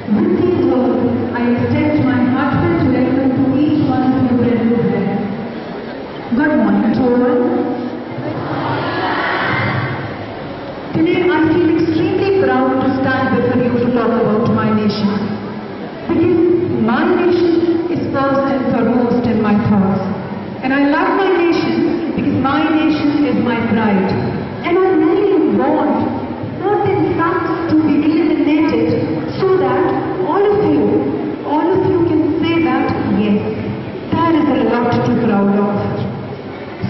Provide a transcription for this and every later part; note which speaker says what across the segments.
Speaker 1: With these words, I extend my heartfelt welcome to each one of you present here. Good morning to all. Today I feel extremely proud to stand before you to talk about my nation. Because my nation is first and foremost in my thoughts. And I love my nation because my nation is my pride. And I really want not in fact to be eliminated so that all of you can say that yes, there is a lot to be proud of.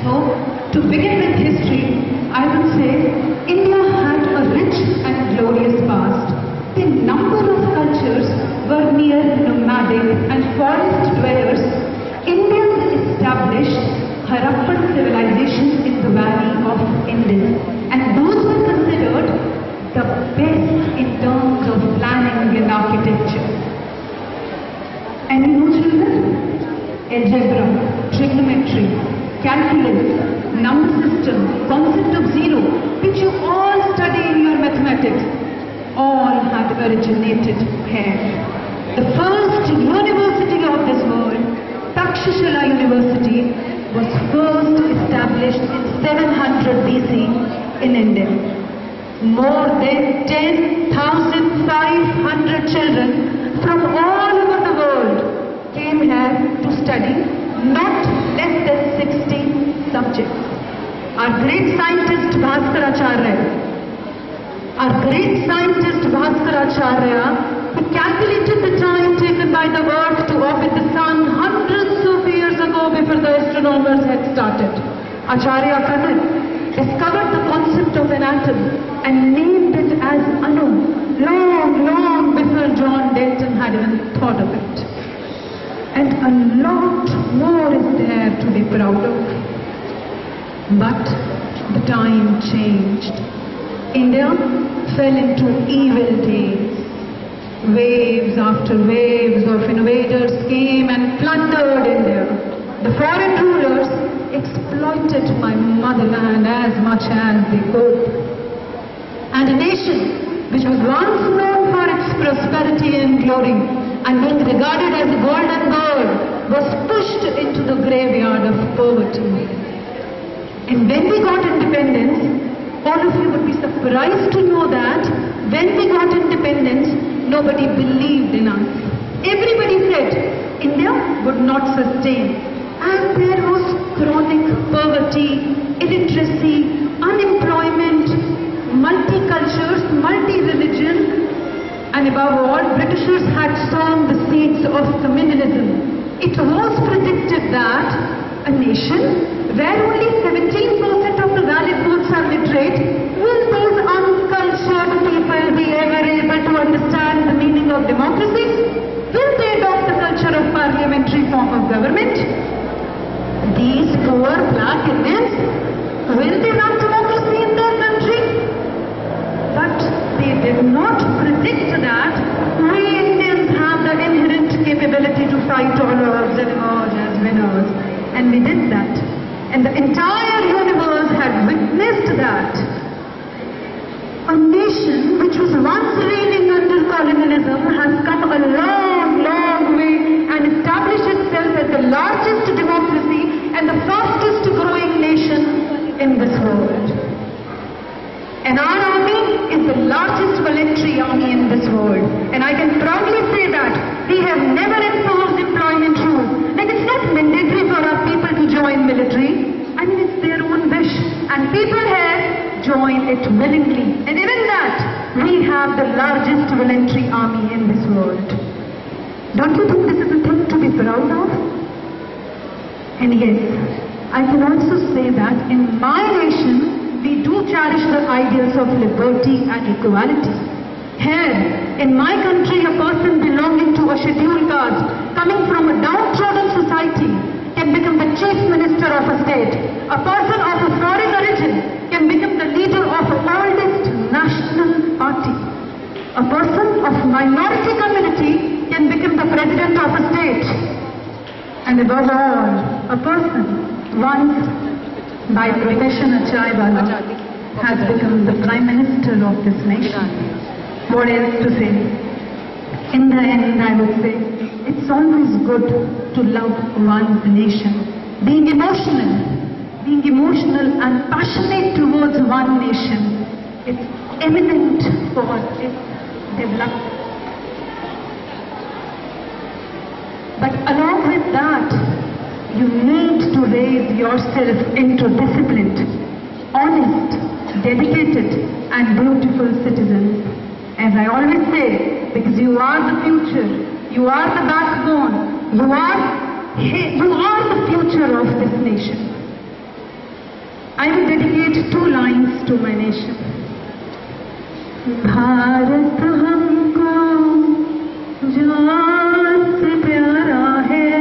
Speaker 1: So, to begin with history, I would say India had a rich and glorious past. The number of cultures were mere nomadic and forest dwellers. Indians established Harappan civilization in the valley of Indus, and those were considered the best in terms of planning and architecture. And you know, children, algebra, trigonometry, calculus, number system, concept of zero, which you all study in your mathematics, all had originated here. The first university of this world, Takshashila University, was first established in 700 BC in India. More than 10,500 children from all over the world came here to study not less than 60 subjects. Our great scientist Bhaskaracharya, who calculated the time taken by the Earth to orbit the Sun hundreds of years ago before the astronomers had started. Acharya Pranit discovered the concept of an atom and named it as Anu, long before John Dalton had even thought of it. And a lot more is there to be proud of. But the time changed. India fell into evil days. Waves after waves of invaders came and plundered India. The foreign rulers exploited my motherland as much as they could. And a nation which was once known for its prosperity and glory and being regarded as a golden bird was pushed into the graveyard of poverty. And when we got independence, all of you would be surprised to know that when we got independence, nobody believed in us. Everybody said India would not sustain. And there was chronic poverty, illiteracy, unemployment, multicultures, multi-religion, and above all, Britishers had sown the seeds of communalism. It was predicted that a nation where only 17% of the valid votes are literate, will those uncultured people be ever able to understand the meaning of democracy? Will they adopt the culture of parliamentary form of government? These poor black Indians, will they love democracy in their country? But they did not predict that we Indians have the inherent capability to fight all odds and emerge as winners. And we did that. And the entire universe had witnessed that. A nation which was once reigning under colonialism has come a long way and established itself as the largest democracy and the fastest growing nation in this world. And our army is the largest voluntary army in this world. And I can proudly say that we have never enforced employment rules. Like it's not mandatory for our people to join military. I mean, it's their own wish. And people here join it willingly. And even that, we have the largest voluntary army in this world. Don't you think this is a thing to be proud of? And yes, I can also say that in my nation, we do cherish the ideals of liberty and equality. Here, in my country, a person belonging to a scheduled caste, coming from a downtrodden society, can become the chief minister of a state. A person of a foreign origin can become the leader of the oldest national party. A person of minority community can become the president of a state. And above all, a person once by profession a chaiwala has become the Prime Minister of this nation. What else to say? In would say, it's always good to love one's nation. Being emotional and passionate towards one nation, it's eminent for its development. But along with that, you need to raise yourself into disciplined, honest, dedicated and beautiful citizens. As I always say, because you are the future, you are the backbone, you are the future of this nation. I will dedicate 2 lines to my nation. Bharat humko jaan se pyara hai,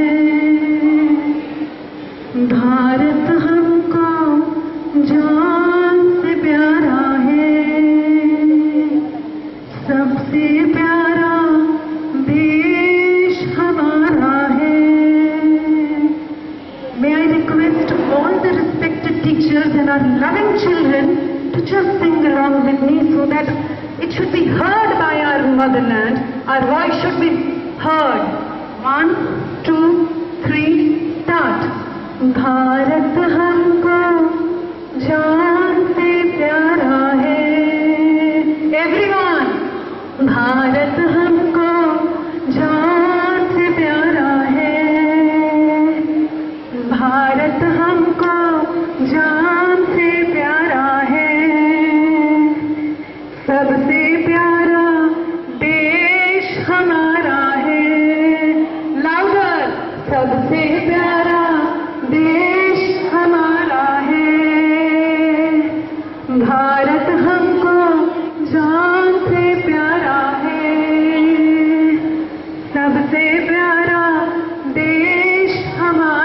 Speaker 1: Bharat humko jaan se pyara hai, sabse pyara desh hamara hai. May I request all the respected teachers and our loving children to just sing along with me so that it should be heard by our motherland. Our voice should be heard. 1, 2, 3, start. Bharat humko jaan se pyara hai. Everyone. Bharat humko jaan se pyara hai. Bharat humko jaan se pyara hai. सबसे प्यारा देश हमारा है. Louder. सबसे प्यारा देश हमारा है. भारत हमको जान से प्यारा है. सबसे प्यारा देश हमारा